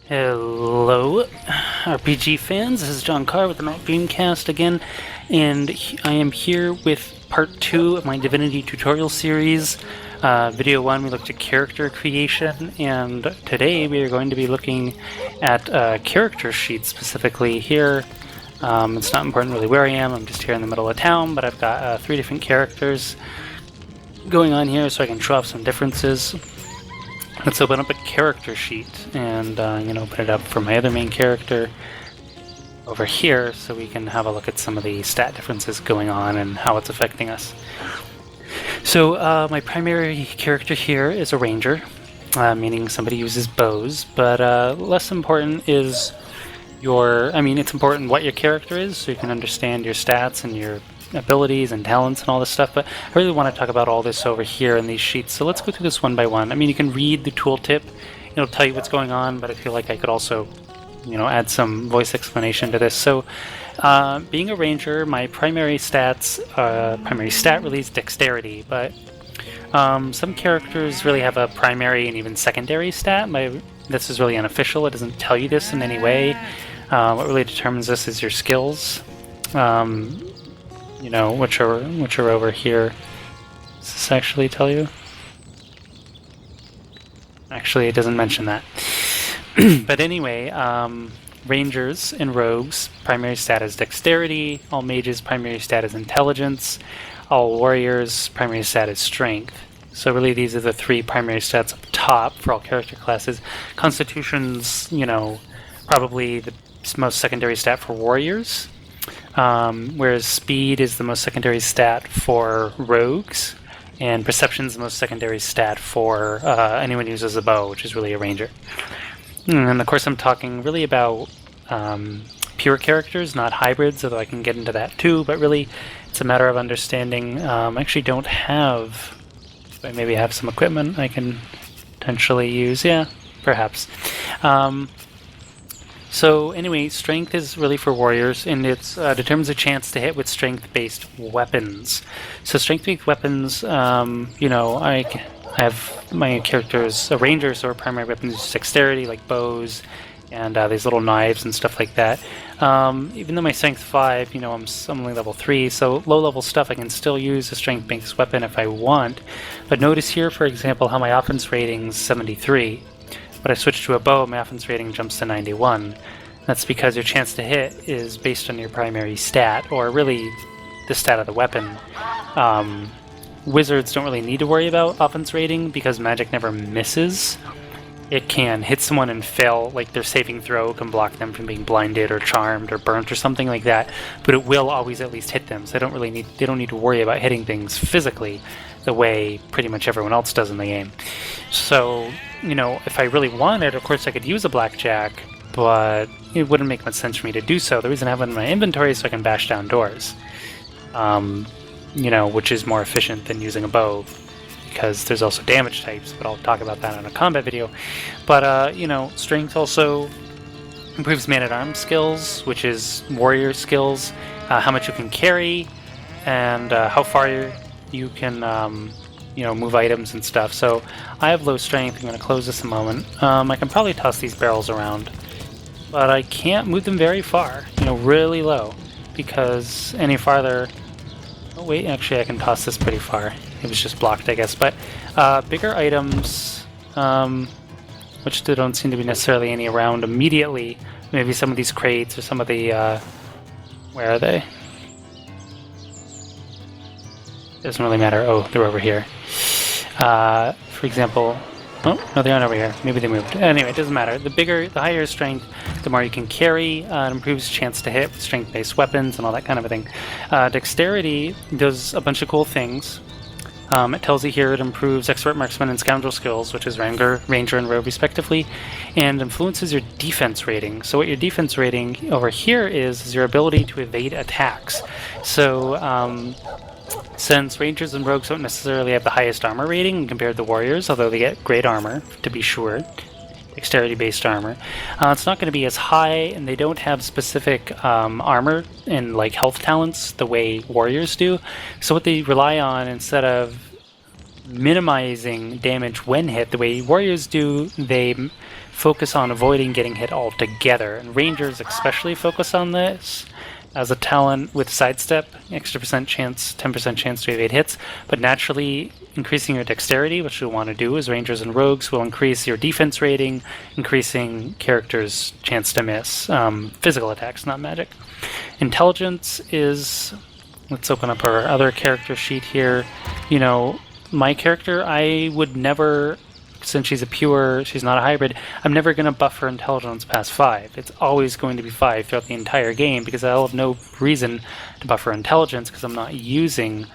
Hello, RPG fans. This is John Carr with the Mac Dreamcast again, and I am here with part 2 of my Divinity tutorial series. Video 1, we looked at character creation, and today we are going to be looking at character sheets specifically here. It's not important really where I am, I'm just here in the middle of town, but I've got 3 different characters going on here so I can show off some differences. Let's open up a character sheet and open it up for my other main character over here so we can have a look at some of the stat differences going on and how it's affecting us. So my primary character here is a ranger, meaning somebody uses bows, but less important is it's important what your character is so you can understand your stats and your abilities and talents and all this stuff, but I really want to talk about all this over here in these sheets, so let's go through this one by one. I mean, you can read the tooltip, it'll tell you what's going on, but I feel like I could also, add some voice explanation to this. So, being a ranger, my primary stat really is Dexterity, but some characters really have a primary and even secondary stat. This is really unofficial, it doesn't tell you this in any way. What really determines this is your skills. Which are over here. Does this actually tell you? Actually, it doesn't mention that. But anyway, rangers and rogues, primary stat is Dexterity. All mages, primary stat is Intelligence. All warriors, primary stat is Strength. So really, these are the 3 primary stats up top for all character classes. Constitution's, probably the most secondary stat for warriors. Whereas speed is the most secondary stat for rogues, and perception is the most secondary stat for anyone who uses a bow, which is really a ranger. And of course I'm talking really about pure characters, not hybrids, although I can get into that too, but really it's a matter of understanding. I actually don't have... I maybe have some equipment I can potentially use. Yeah, perhaps. So anyway, strength is really for warriors, and it determines a chance to hit with strength-based weapons. So strength-based weapons, I have my characters a ranger, so our primary weapons is Dexterity, like bows, and these little knives and stuff like that. Even though my strength 5, I'm only level 3, so low-level stuff I can still use a strength-based weapon if I want. But notice here, for example, how my offense rating is 73. But I switch to a bow, my offense rating jumps to 91. That's because your chance to hit is based on your primary stat, or really the stat of the weapon. Wizards don't really need to worry about offense rating because magic never misses. It can hit someone and fail, like their saving throw can block them from being blinded or charmed or burnt or something like that, but it will always at least hit them, so they don't need to worry about hitting things physically the way pretty much everyone else does in the game. So, if I really wanted, of course I could use a blackjack, but it wouldn't make much sense for me to do so. The reason I have it in my inventory is so I can bash down doors, which is more efficient than using a bow, because there's also damage types, but I'll talk about that in a combat video. But, strength also improves man-at-arms skills, which is warrior skills, how much you can carry, and how far you can, move items and stuff. So I have low strength. I'm going to close this a moment. I can probably toss these barrels around, but I can't move them very far, really low, because any farther... Oh wait, actually I can toss this pretty far. It was just blocked, I guess. But bigger items, which there don't seem to be necessarily any around immediately. Maybe some of these crates or some of the... where are they? Doesn't really matter. Oh, they're over here. For example... Oh, no, they aren't over here. Maybe they moved. Anyway, it doesn't matter. The higher strength, the more you can carry. It improves chance to hit with strength-based weapons and all that kind of a thing. Dexterity does a bunch of cool things. It tells you here it improves expert marksman and scoundrel skills, which is ranger and rogue respectively, and influences your defense rating. So what your defense rating over here is your ability to evade attacks. So since rangers and rogues don't necessarily have the highest armor rating compared to warriors, although they get great armor, to be sure, dexterity-based armor, it's not going to be as high, and they don't have specific armor and health talents the way warriors do. So what they rely on, instead of minimizing damage when hit the way warriors do, they focus on avoiding getting hit altogether, and Rangers especially focus on this as a talent with sidestep, extra percent chance, 10% chance to evade hits, but naturally increasing your dexterity, which you'll want to do as Rangers and Rogues, will increase your defense rating, increasing characters' chance to miss. Physical attacks, not magic. Intelligence is... Let's open up our other character sheet here. You know, my character, I would never... Since she's not a hybrid, I'm never going to buff her intelligence past 5. It's always going to be 5 throughout the entire game, because I'll have no reason to buff her intelligence because I'm not using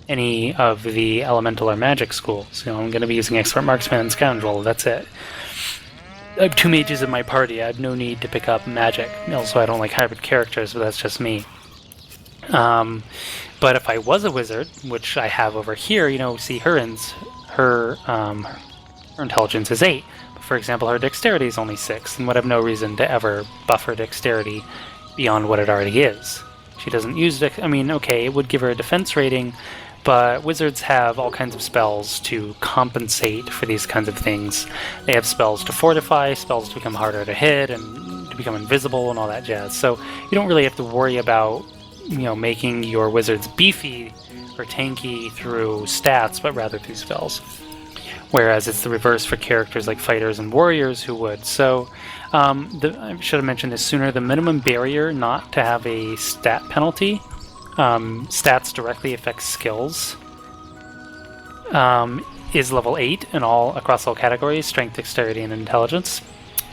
any of the elemental or magic schools. You know, I'm going to be using expert marksman and scoundrel. That's it. I have 2 mages in my party. I have no need to pick up magic. Also, I don't like hybrid characters, but that's just me. But if I was a wizard, which I have over here, you know, see her intelligence is 8. But for example, her dexterity is only 6, and would have no reason to ever buff her dexterity beyond what it already is. She doesn't use I mean, okay, it would give her a defense rating, but wizards have all kinds of spells to compensate for these kinds of things. They have spells to fortify, spells to become harder to hit, and to become invisible, and all that jazz. So you don't really have to worry about, you know, making your wizards beefy or tanky through stats, but rather through spells. Whereas it's the reverse for characters like fighters and warriors who would. So I should have mentioned this sooner. The minimum barrier not to have a stat penalty, stats directly affect skills, is level 8 in across all categories: strength, dexterity, and intelligence.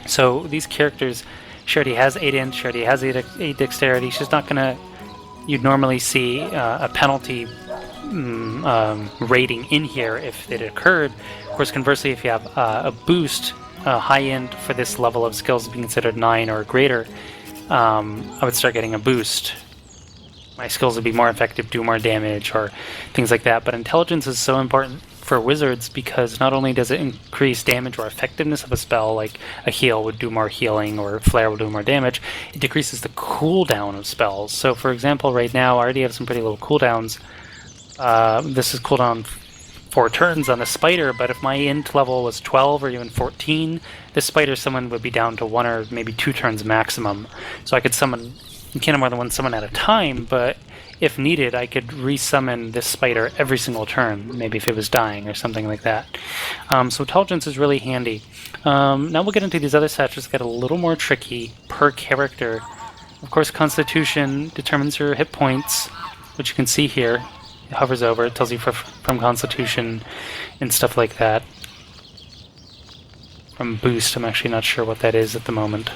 So these characters, she already has 8 int, she already has 8 dexterity. She's not gonna... You'd normally see a penalty rating in here if it occurred. Of course, conversely, if you have a boost, high end for this level of skills being considered 9 or greater, I would start getting a boost. My skills would be more effective, do more damage, or things like that. But intelligence is so important for wizards because not only does it increase damage or effectiveness of a spell, like a heal would do more healing or flare will do more damage, it decreases the cooldown of spells. So for example, right now I already have some pretty low cooldowns. This is cooldown 4 turns on the spider, but if my int level was 12 or even 14, this spider summon would be down to 1 or maybe 2 turns maximum. So I could summon, you can't have more than 1 summon at a time, but if needed, I could resummon this spider every single turn, maybe if it was dying or something like that. So intelligence is really handy. Now we'll get into these other stats, which get a little more tricky per character. Of course, Constitution determines your hit points, which you can see here. It hovers over, it tells you from Constitution and stuff like that. From Boost, I'm actually not sure what that is at the moment.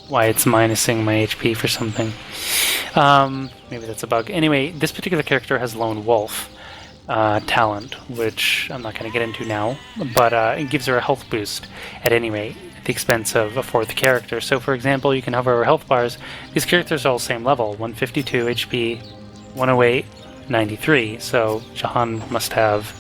Why it's minusing my HP for something. Maybe that's a bug. Anyway, this particular character has Lone Wolf talent, which I'm not going to get into now, but it gives her a health boost at any rate, at the expense of a 4th character. So for example, you can hover over health bars. These characters are all same level, 152 HP, 108, 93. So Jahan must have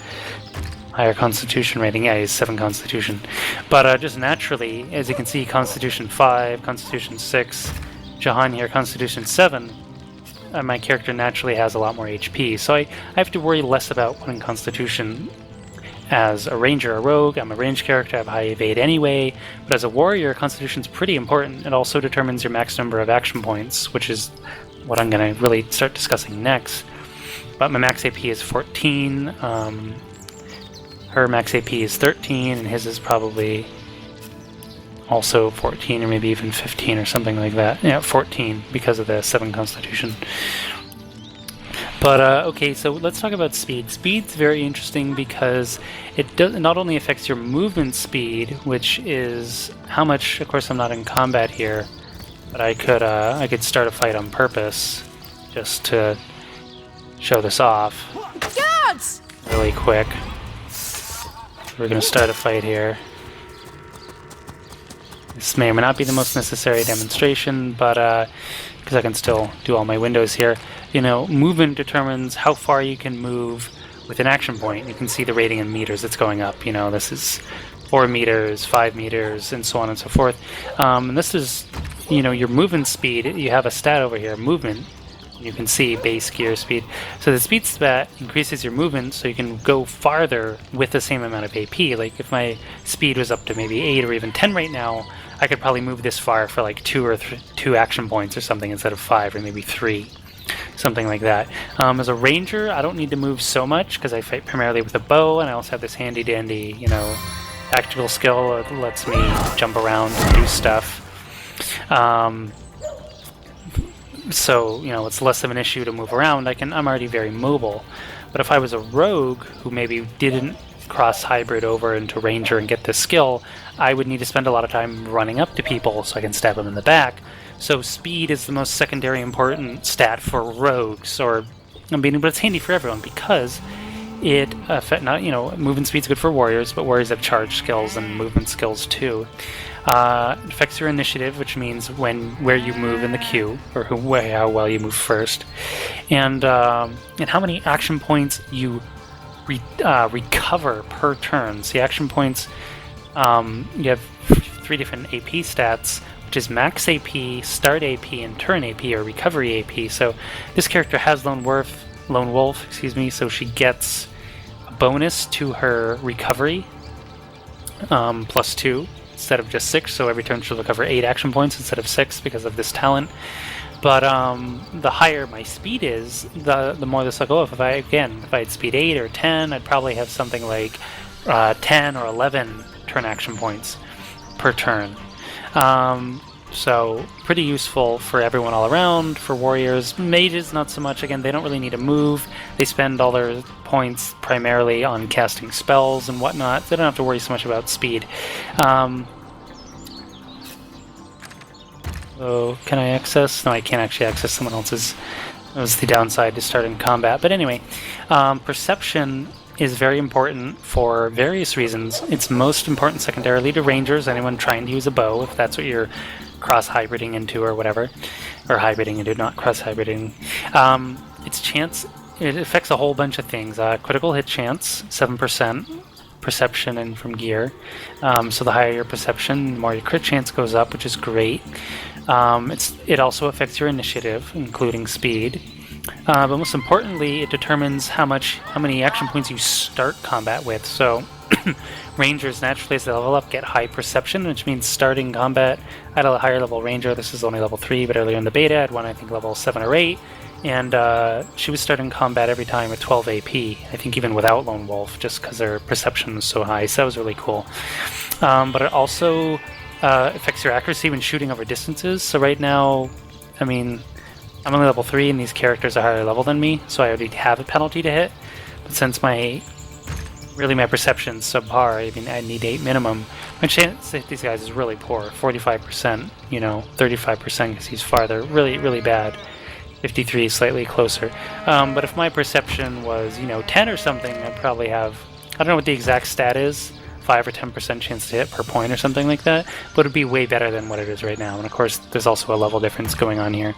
higher Constitution rating. Yeah, he's 7 Constitution. But just naturally, as you can see, Constitution 5, Constitution 6, Jahan here, Constitution 7, my character naturally has a lot more HP. So I have to worry less about putting Constitution as a ranger or rogue. I'm a ranged character, I have high evade anyway, but as a warrior, Constitution's pretty important. It also determines your max number of action points, which is what I'm going to really start discussing next. But my max AP is 14, her max AP is 13, and his is probably also 14 or maybe even 15 or something like that. Yeah, 14 because of the 7 Constitution. But okay, so let's talk about speed. Speed's very interesting because it not only affects your movement speed, which is how much. Of course, I'm not in combat here, but I could start a fight on purpose just to show this off. Guards! Really quick. We're gonna start a fight here. This may or may not be the most necessary demonstration, but because I can still do all my windows here. You know, movement determines how far you can move with an action point. You can see the rating in meters it's going up. You know, this is 4 meters, 5 meters, and so on and so forth. And this is, you know, your movement speed. You have a stat over here, movement. You can see base gear speed. So the speed stat increases your movement so you can go farther with the same amount of AP. Like if my speed was up to maybe 8 or even 10 right now, I could probably move this far for like 2 action points or something instead of 5 or maybe 3. Something like that. As a ranger, I don't need to move so much because I fight primarily with a bow, and I also have this handy dandy, you know, tactical skill that lets me jump around and do stuff. So, you know, it's less of an issue to move around. I'm already very mobile. But if I was a rogue who maybe didn't cross hybrid over into ranger and get this skill, I would need to spend a lot of time running up to people so I can stab them in the back. So speed is the most secondary important stat for rogues, but it's handy for everyone because it movement speed's good for warriors, but warriors have charge skills and movement skills too. It affects your initiative, which means where you move in the queue, or how well you move first, and how many action points you recover per turn. So the action points, you have 3 different AP stats, which is max AP, start AP, and turn AP, or recovery AP. So this character has Lone Wolf, so she gets a bonus to her recovery, +2 instead of just 6. So every turn she'll recover 8 action points instead of 6 because of this talent. But the higher my speed is, the more this will go up. If I had speed 8 or 10, I'd probably have something like 10 or 11 turn action points per turn. So pretty useful for everyone all around. For warriors, mages not so much. Again, they don't really need to move. They spend all their points primarily on casting spells and whatnot. They don't have to worry so much about speed. So can I access? No, I can't actually access someone else's. That was the downside to starting combat. But anyway, perception is very important for various reasons. It's most important secondarily to rangers, anyone trying to use a bow, if that's what you're cross-hybriding into or whatever. Or hybriding into, not cross-hybriding. It affects a whole bunch of things. Critical hit chance, 7%, perception and from gear. So the higher your perception, the more your crit chance goes up, which is great. It also affects your initiative, including speed. But most importantly, it determines how many action points you start combat with. So rangers naturally, as they level up, get high perception, which means starting combat at a higher level ranger. This is only level 3, but earlier in the beta I had one, I think, level 7 or 8. And she was starting combat every time with 12 AP, I think even without Lone Wolf, just because her perception was so high. So that was really cool. But it also affects your accuracy when shooting over distances. So right now, I mean, I'm only level 3 and these characters are higher level than me, so I already have a penalty to hit. But since my perception's subpar, I mean, I need 8 minimum, my chance to hit these guys is really poor. 45%, 35% because he's farther. Really, really bad. 53 slightly closer. But if my perception was, 10 or something, I'd probably have, I don't know what the exact stat is, 5 or 10% chance to hit per point or something like that, but it'd be way better than what it is right now. And of course, there's also a level difference going on here.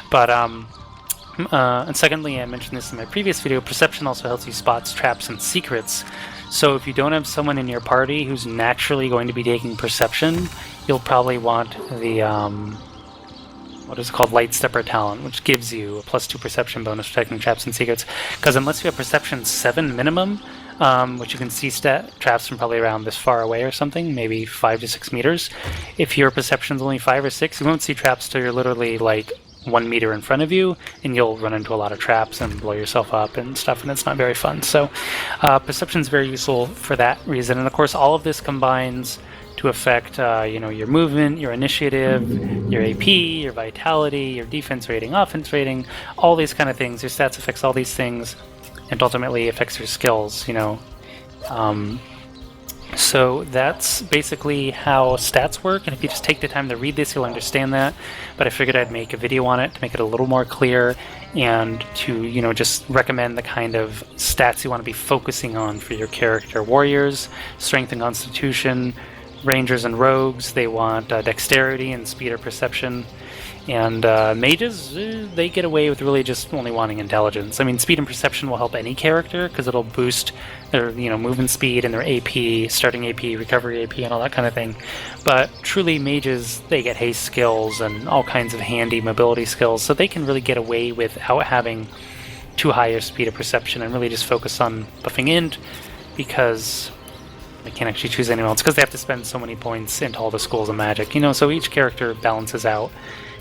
But, and secondly, I mentioned this in my previous video, perception also helps you spot traps and secrets. So if you don't have someone in your party who's naturally going to be taking perception, you'll probably want the, what is called Light Stepper talent, which gives you a +2 perception bonus for detecting traps and secrets. Because unless you have perception 7 minimum, which you can see traps from probably around this far away or something, maybe 5 to 6 meters. If your perception's only 5 or 6, you won't see traps till you're literally like 1 meter in front of you, and you'll run into a lot of traps and blow yourself up and stuff, and it's not very fun. So perception's very useful for that reason. And of course, all of this combines to affect your movement, your initiative, your AP, your vitality, your defense rating, offense rating, all these kind of things. Your stats affects all these things, and ultimately affects your skills, So that's basically how stats work, and if you just take the time to read this, you'll understand that. But I figured I'd make a video on it to make it a little more clear, and to, just recommend the kind of stats you want to be focusing on for your character. Warriors, strength and constitution, Rangers and rogues, they want dexterity and speed or perception. And mages, they get away with really just only wanting intelligence. I mean, speed and perception will help any character because it'll boost their, movement speed and their AP, starting AP, recovery AP, and all that kind of thing. But truly, mages, they get haste skills and all kinds of handy mobility skills, so they can really get away without having too high a speed of perception and really just focus on buffing int because they can't actually choose anyone else because they have to spend so many points into all the schools of magic. So each character balances out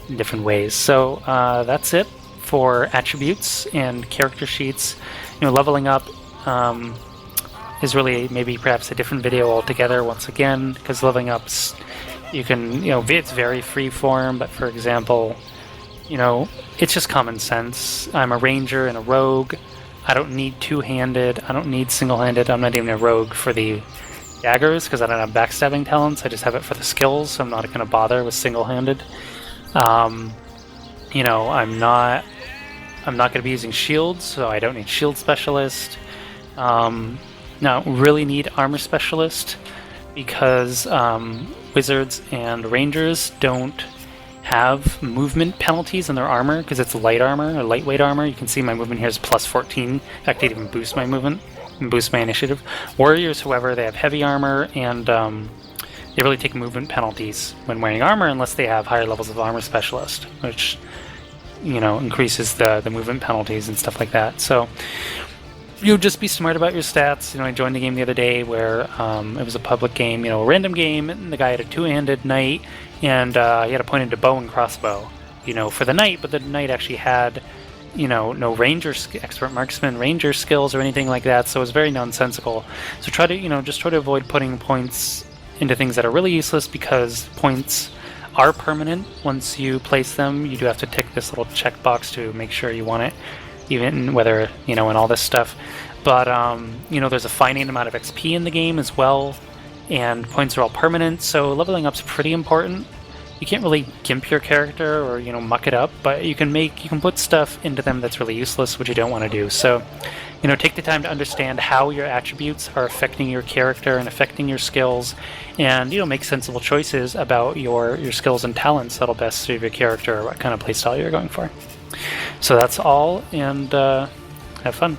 in different ways. So that's it for attributes and character sheets. Leveling up is really maybe perhaps a different video altogether once again, because leveling up's, you can, it's very free form, but for example, it's just common sense. I'm a ranger and a rogue. I don't need two-handed. I don't need single-handed. I'm not even a rogue for the daggers because I don't have backstabbing talents. I just have it for the skills, so I'm not going to bother with single-handed. I'm not going to be using shields, so I don't need shield specialist. Now, really need armor specialist because wizards and rangers don't have movement penalties in their armor because it's light armor or lightweight armor. You can see my movement here is plus 14. In fact, it even boosts my movement and boosts my initiative. Warriors, however, they have heavy armor and they really take movement penalties when wearing armor unless they have higher levels of armor specialist, which increases the movement penalties and stuff like that. So just be smart about your stats. I joined a game the other day where it was a public game, a random game, and the guy had a two-handed knight, and he had to point into bow and crossbow, for the knight, but the knight actually had, no ranger, expert marksman ranger skills or anything like that, so it was very nonsensical. So try to, just try to avoid putting points into things that are really useless because points are permanent. Once you place them, you do have to tick this little checkbox to make sure you want it, even whether, and all this stuff. But, there's a finite amount of XP in the game as well, and points are all permanent, so leveling up's pretty important. You can't really gimp your character or, muck it up, but you can put stuff into them that's really useless, which you don't want to do. So, take the time to understand how your attributes are affecting your character and affecting your skills, and, make sensible choices about your skills and talents that'll best serve your character or what kind of playstyle you're going for. So that's all, and have fun.